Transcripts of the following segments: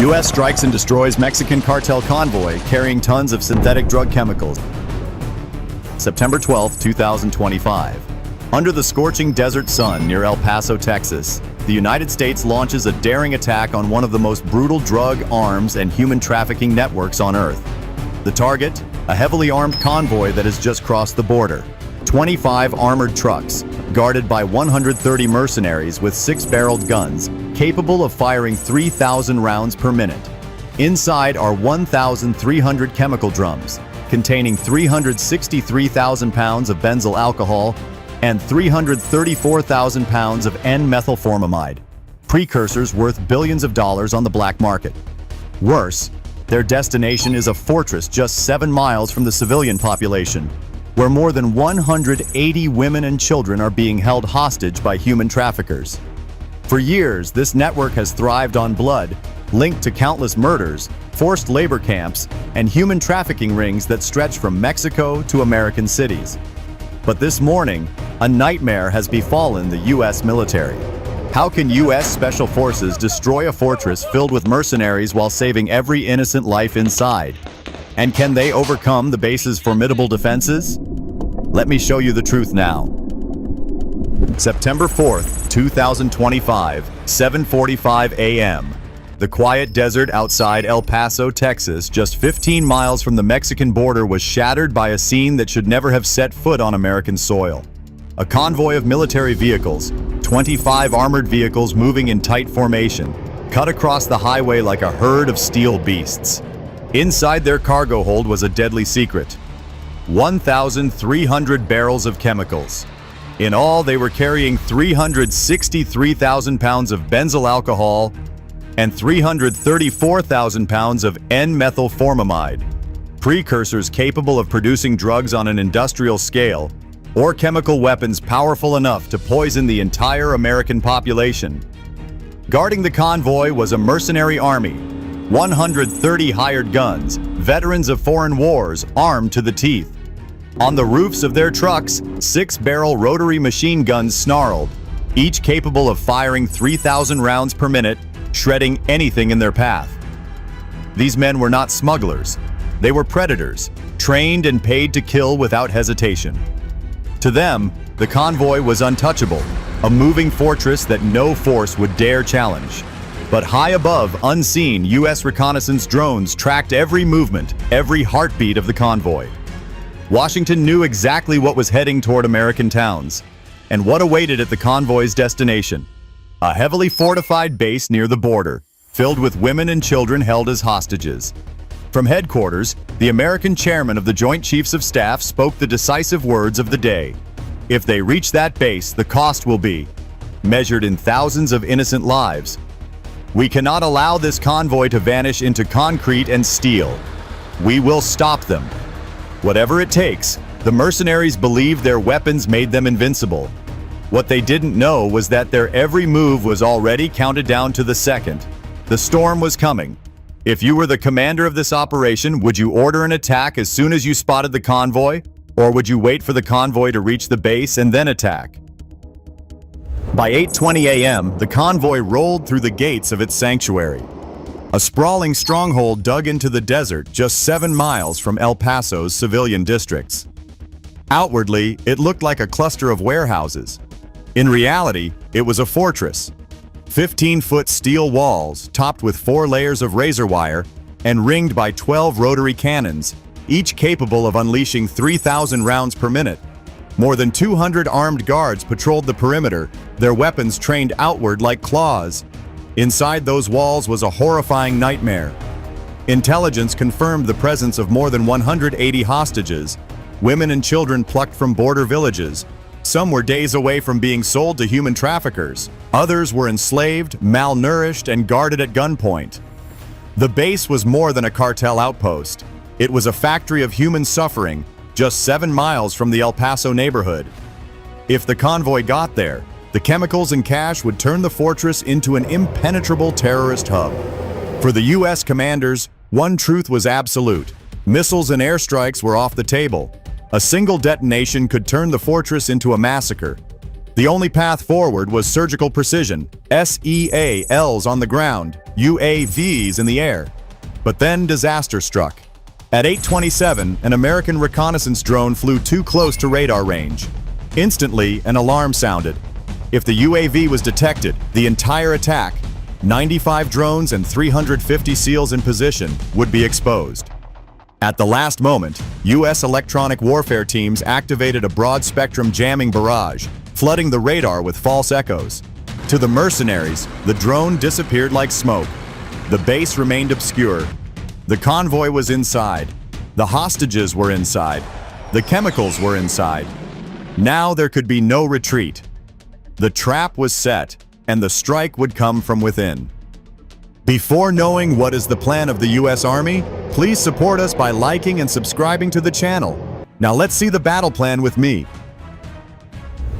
U.S. strikes and destroys Mexican cartel convoy carrying tons of synthetic drug chemicals. September 12, 2025. Under the scorching desert sun near El Paso, Texas, the United States launches a daring attack on one of the most brutal drug, arms, and human trafficking networks on Earth. The target? A heavily armed convoy that has just crossed the border. 25 armored trucks, guarded by 130 mercenaries with 6-barreled guns, capable of firing 3,000 rounds per minute. Inside are 1,300 chemical drums, containing 363,000 pounds of benzyl alcohol and 334,000 pounds of N-methylformamide, precursors worth billions of dollars on the black market. Worse, their destination is a fortress just 7 miles from the civilian population, where more than 180 women and children are being held hostage by human traffickers. For years, this network has thrived on blood, linked to countless murders, forced labor camps, and human trafficking rings that stretch from Mexico to American cities. But this morning, a nightmare has befallen the U.S. military. How can U.S. Special Forces destroy a fortress filled with mercenaries while saving every innocent life inside? And can they overcome the base's formidable defenses? Let me show you the truth now. September 4th, 2025, 7:45 a.m. The quiet desert outside El Paso, Texas, just 15 miles from the Mexican border, was shattered by a scene that should never have set foot on American soil. A convoy of military vehicles, 25 armored vehicles moving in tight formation, cut across the highway like a herd of steel beasts. Inside their cargo hold was a deadly secret: 1,300 barrels of chemicals. In all, they were carrying 363,000 pounds of benzyl alcohol and 334,000 pounds of N-methylformamide, precursors capable of producing drugs on an industrial scale or chemical weapons powerful enough to poison the entire American population. Guarding the convoy was a mercenary army, 130 hired guns, veterans of foreign wars armed to the teeth. On the roofs of their trucks, 6-barrel rotary machine guns snarled, each capable of firing 3,000 rounds per minute, shredding anything in their path. These men were not smugglers. They were predators, trained and paid to kill without hesitation. To them, the convoy was untouchable, a moving fortress that no force would dare challenge. But high above, unseen, U.S. reconnaissance drones tracked every movement, every heartbeat of the convoy. Washington knew exactly what was heading toward American towns, and what awaited at the convoy's destination: a heavily fortified base near the border, filled with women and children held as hostages. From headquarters, the American chairman of the Joint Chiefs of Staff spoke the decisive words of the day: if they reach that base, the cost will be measured in thousands of innocent lives. We cannot allow this convoy to vanish into concrete and steel. We will stop them. Whatever it takes, the mercenaries believed their weapons made them invincible. What they didn't know was that their every move was already counted down to the second. The storm was coming. If you were the commander of this operation, would you order an attack as soon as you spotted the convoy? Or would you wait for the convoy to reach the base and then attack? By 8:20 a.m., the convoy rolled through the gates of its sanctuary, a sprawling stronghold dug into the desert just 7 miles from El Paso's civilian districts. Outwardly, it looked like a cluster of warehouses. In reality, it was a fortress. 15-foot steel walls topped with 4 layers of razor wire and ringed by 12 rotary cannons, each capable of unleashing 3,000 rounds per minute. More than 200 armed guards patrolled the perimeter, their weapons trained outward like claws. Inside those walls was a horrifying nightmare. Intelligence confirmed the presence of more than 180 hostages, women and children plucked from border villages. Some were days away from being sold to human traffickers. Others were enslaved, malnourished, and guarded at gunpoint. The base was more than a cartel outpost. It was a factory of human suffering, just 7 miles from the El Paso neighborhood. If the convoy got there, the chemicals and cash would turn the fortress into an impenetrable terrorist hub. For the U.S. commanders, one truth was absolute: missiles and airstrikes were off the table. A single detonation could turn the fortress into a massacre. The only path forward was surgical precision, SEALs on the ground, UAVs in the air. But then disaster struck. At 8:27, an American reconnaissance drone flew too close to radar range. Instantly, an alarm sounded. If the UAV was detected, the entire attack, 95 drones and 350 SEALs in position, would be exposed. At the last moment, U.S. electronic warfare teams activated a broad-spectrum jamming barrage, flooding the radar with false echoes. To the mercenaries, the drone disappeared like smoke. The base remained obscure. The convoy was inside. The hostages were inside. The chemicals were inside. Now there could be no retreat. The trap was set, and the strike would come from within. Before knowing what is the plan of the U.S. Army, please support us by liking and subscribing to the channel. Now let's see the battle plan with me.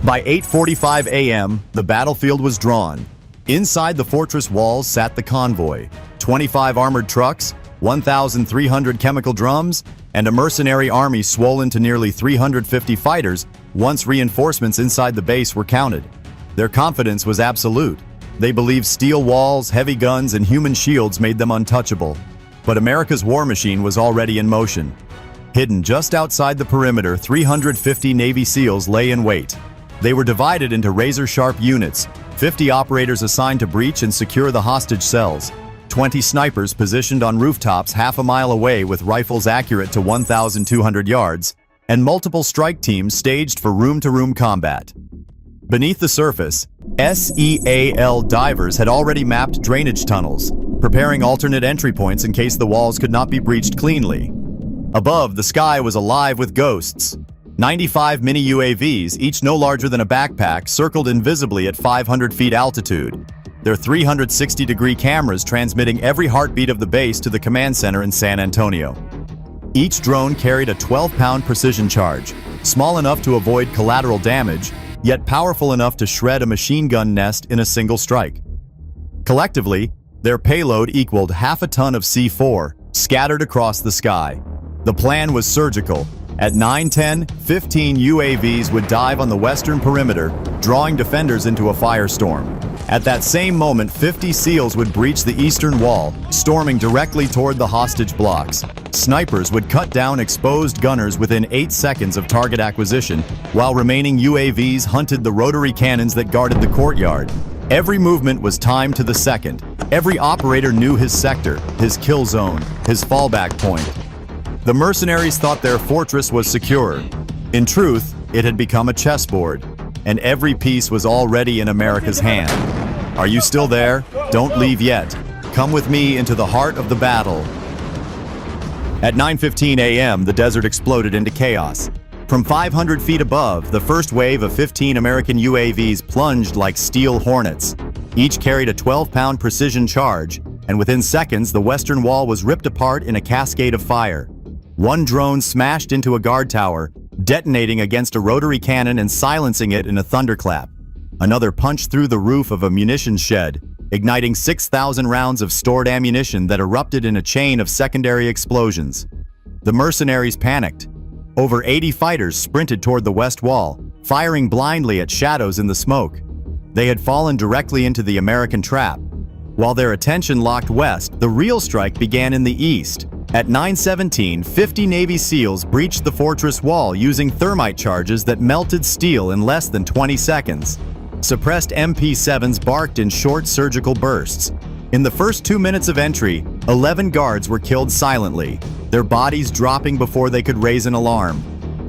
By 8:45 a.m., the battlefield was drawn. Inside the fortress walls sat the convoy, 25 armored trucks, 1,300 chemical drums, and a mercenary army swollen to nearly 350 fighters once reinforcements inside the base were counted. Their confidence was absolute. They believed steel walls, heavy guns, and human shields made them untouchable. But America's war machine was already in motion. Hidden just outside the perimeter, 350 Navy SEALs lay in wait. They were divided into razor-sharp units, 50 operators assigned to breach and secure the hostage cells, 20 snipers positioned on rooftops half a mile away with rifles accurate to 1,200 yards, and multiple strike teams staged for room-to-room combat. Beneath the surface, SEAL divers had already mapped drainage tunnels, preparing alternate entry points in case the walls could not be breached cleanly. Above, the sky was alive with ghosts. 95 mini UAVs, each no larger than a backpack, circled invisibly at 500 feet altitude, their 360-degree cameras transmitting every heartbeat of the base to the command center in San Antonio. Each drone carried a 12-pound precision charge, small enough to avoid collateral damage, yet powerful enough to shred a machine gun nest in a single strike. Collectively, their payload equaled half a ton of C4, scattered across the sky. The plan was surgical. At 9:10, 15 UAVs would dive on the western perimeter, drawing defenders into a firestorm. At that same moment, 50 SEALs would breach the eastern wall, storming directly toward the hostage blocks. Snipers would cut down exposed gunners within 8 seconds of target acquisition, while remaining UAVs hunted the rotary cannons that guarded the courtyard. Every movement was timed to the second. Every operator knew his sector, his kill zone, his fallback point. The mercenaries thought their fortress was secure. In truth, it had become a chessboard, and every piece was already in America's hand. Are you still there? Don't leave yet. Come with me into the heart of the battle. At 9:15 a.m., the desert exploded into chaos. From 500 feet above, the first wave of 15 American UAVs plunged like steel hornets. Each carried a 12-pound precision charge, and within seconds, the western wall was ripped apart in a cascade of fire. One drone smashed into a guard tower, detonating against a rotary cannon and silencing it in a thunderclap. Another punched through the roof of a munitions shed, igniting 6,000 rounds of stored ammunition that erupted in a chain of secondary explosions. The mercenaries panicked. Over 80 fighters sprinted toward the west wall, firing blindly at shadows in the smoke. They had fallen directly into the American trap. While their attention locked west, the real strike began in the east. At 9:17, 50 Navy SEALs breached the fortress wall using thermite charges that melted steel in less than 20 seconds. Suppressed MP7s barked in short surgical bursts. In the first 2 minutes of entry, 11 guards were killed silently, their bodies dropping before they could raise an alarm.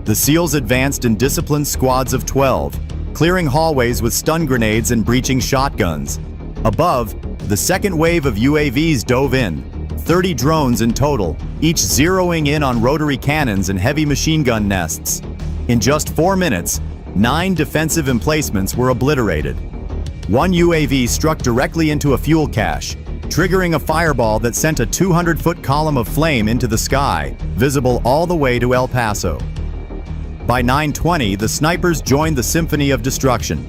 The SEALs advanced in disciplined squads of 12, clearing hallways with stun grenades and breaching shotguns. Above, the second wave of UAVs dove in, 30 drones in total, each zeroing in on rotary cannons and heavy machine gun nests. In just 4 minutes, 9 defensive emplacements were obliterated. One UAV struck directly into a fuel cache, triggering a fireball that sent a 200-foot column of flame into the sky, visible all the way to El Paso. By 9:20, the snipers joined the symphony of destruction.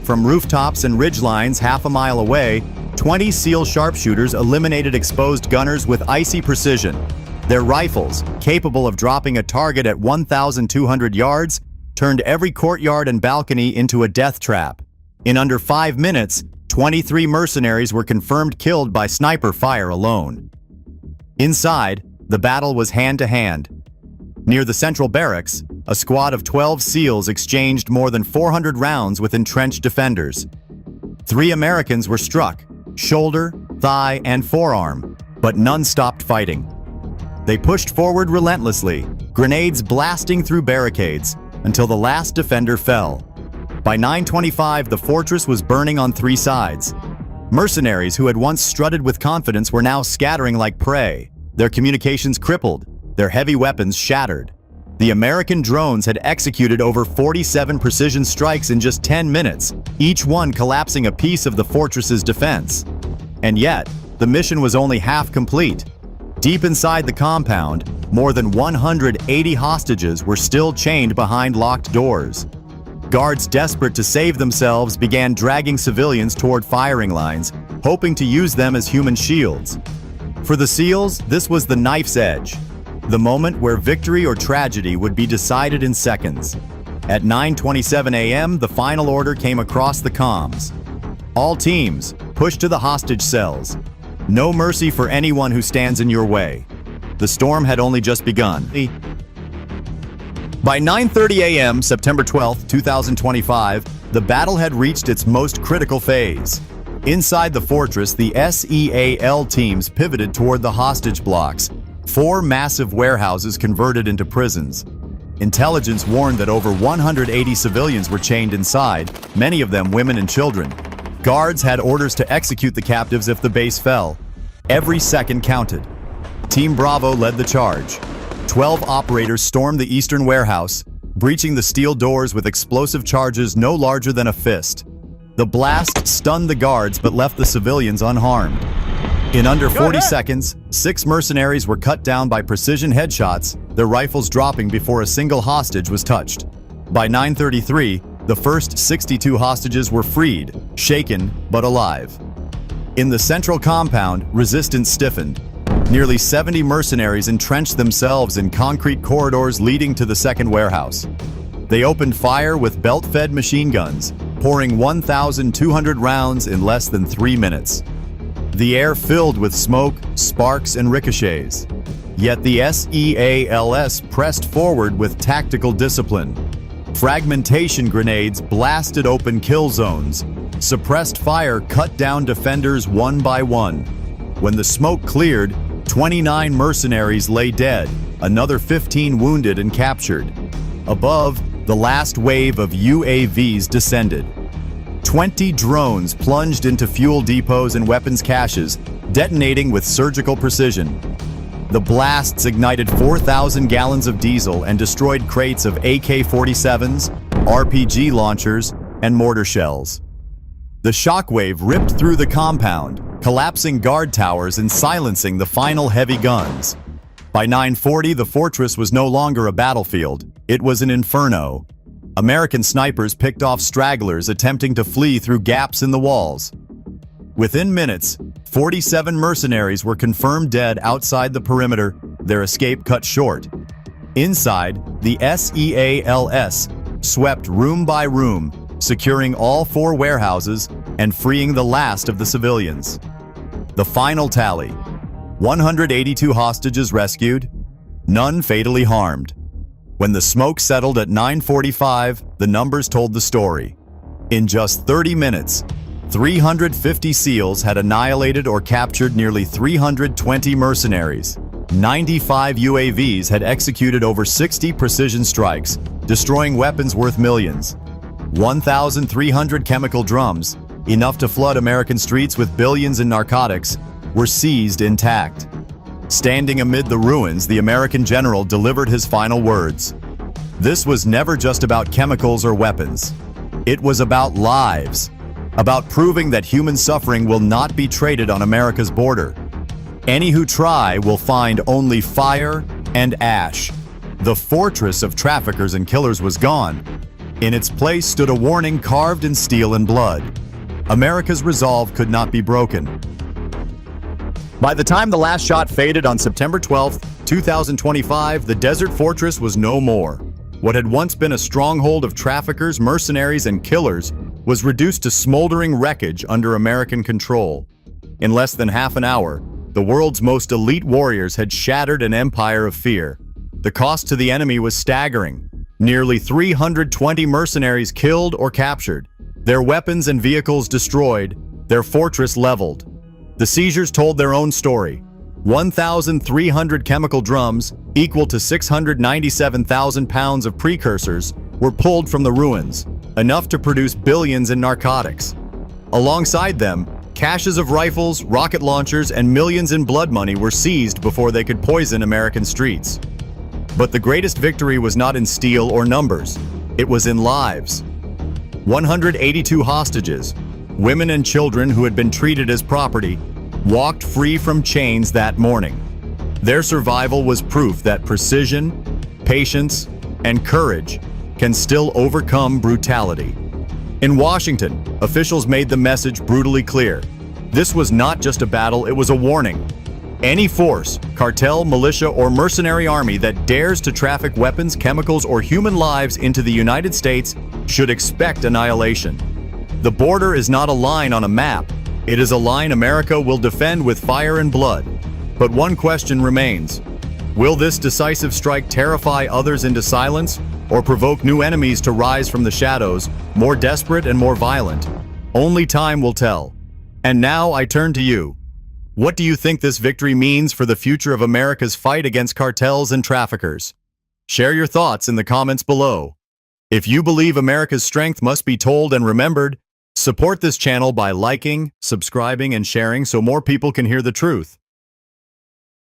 From rooftops and ridgelines half a mile away, 20 SEAL sharpshooters eliminated exposed gunners with icy precision. Their rifles, capable of dropping a target at 1,200 yards, turned every courtyard and balcony into a death trap. In under 5 minutes, 23 mercenaries were confirmed killed by sniper fire alone. Inside, the battle was hand-to-hand. Near the central barracks, a squad of 12 SEALs exchanged more than 400 rounds with entrenched defenders. 3 Americans were struck, shoulder, thigh, and forearm, but none stopped fighting. They pushed forward relentlessly, grenades blasting through barricades, until the last defender fell. By 9:25, the fortress was burning on 3 sides. Mercenaries who had once strutted with confidence were now scattering like prey, their communications crippled, their heavy weapons shattered. The American drones had executed over 47 precision strikes in just 10 minutes, each one collapsing a piece of the fortress's defense. And yet, the mission was only half complete. Deep inside the compound, more than 180 hostages were still chained behind locked doors. Guards desperate to save themselves began dragging civilians toward firing lines, hoping to use them as human shields. For the SEALs, this was the knife's edge, the moment where victory or tragedy would be decided in seconds. At 9:27 a.m., the final order came across the comms. All teams, push to the hostage cells. No mercy for anyone who stands in your way. The storm had only just begun. By 9:30 a.m., September 12, 2025, the battle had reached its most critical phase. Inside the fortress, the SEAL teams pivoted toward the hostage blocks, 4 massive warehouses converted into prisons. Intelligence warned that over 180 civilians were chained inside, many of them women and children. Guards had orders to execute the captives if the base fell. Every second counted. Team Bravo led the charge. 12 operators stormed the eastern warehouse, breaching the steel doors with explosive charges no larger than a fist. The blast stunned the guards but left the civilians unharmed. In under 40 seconds, 6 mercenaries were cut down by precision headshots, their rifles dropping before a single hostage was touched. By 9:33, the first 62 hostages were freed, shaken but alive. In the central compound, resistance stiffened. Nearly 70 mercenaries entrenched themselves in concrete corridors leading to the second warehouse. They opened fire with belt-fed machine guns, pouring 1,200 rounds in less than 3 minutes. The air filled with smoke, sparks, and ricochets. Yet the SEALs pressed forward with tactical discipline. Fragmentation grenades blasted open kill zones. Suppressed fire cut down defenders one by one. When the smoke cleared, 29 mercenaries lay dead, another 15 wounded and captured. Above, the last wave of UAVs descended. 20 drones plunged into fuel depots and weapons caches, detonating with surgical precision. The blasts ignited 4,000 gallons of diesel and destroyed crates of AK-47s, RPG launchers, and mortar shells. The shockwave ripped through the compound, collapsing guard towers and silencing the final heavy guns. By 9:40, the fortress was no longer a battlefield. It was an inferno. American snipers picked off stragglers attempting to flee through gaps in the walls. Within minutes, 47 mercenaries were confirmed dead outside the perimeter, their escape cut short. Inside, the SEALs swept room by room, securing all 4 warehouses and freeing the last of the civilians. The final tally: 182 hostages rescued, none fatally harmed. When the smoke settled at 9:45, the numbers told the story. In just 30 minutes, 350 SEALs had annihilated or captured nearly 320 mercenaries. 95 UAVs had executed over 60 precision strikes, destroying weapons worth millions. 1,300 chemical drums, enough to flood American streets with billions in narcotics, were seized intact. Standing amid the ruins, the American general delivered his final words. This was never just about chemicals or weapons. It was about lives, about proving that human suffering will not be traded on America's border. Any who try will find only fire and ash. The fortress of traffickers and killers was gone. In its place stood a warning carved in steel and blood. America's resolve could not be broken. By the time the last shot faded on September 12, 2025, the desert fortress was no more. What had once been a stronghold of traffickers, mercenaries, and killers was reduced to smoldering wreckage under American control. In less than half an hour, the world's most elite warriors had shattered an empire of fear. The cost to the enemy was staggering. Nearly 320 mercenaries killed or captured, their weapons and vehicles destroyed, their fortress leveled. The seizures told their own story. 1,300 chemical drums, equal to 697,000 pounds of precursors, were pulled from the ruins, enough to produce billions in narcotics. Alongside them, caches of rifles, rocket launchers, and millions in blood money were seized before they could poison American streets. But the greatest victory was not in steel or numbers. It was in lives. 182 hostages, women and children who had been treated as property, walked free from chains that morning. Their survival was proof that precision, patience, and courage can still overcome brutality. In Washington, officials made the message brutally clear. This was not just a battle, it was a warning. Any force, cartel, militia, or mercenary army that dares to traffic weapons, chemicals, or human lives into the United States should expect annihilation. The border is not a line on a map. It is a line America will defend with fire and blood. But one question remains. Will this decisive strike terrify others into silence, or provoke new enemies to rise from the shadows, more desperate and more violent? Only time will tell. And now I turn to you. What do you think this victory means for the future of America's fight against cartels and traffickers? Share your thoughts in the comments below. If you believe America's strength must be told and remembered, support this channel by liking, subscribing, and sharing so more people can hear the truth.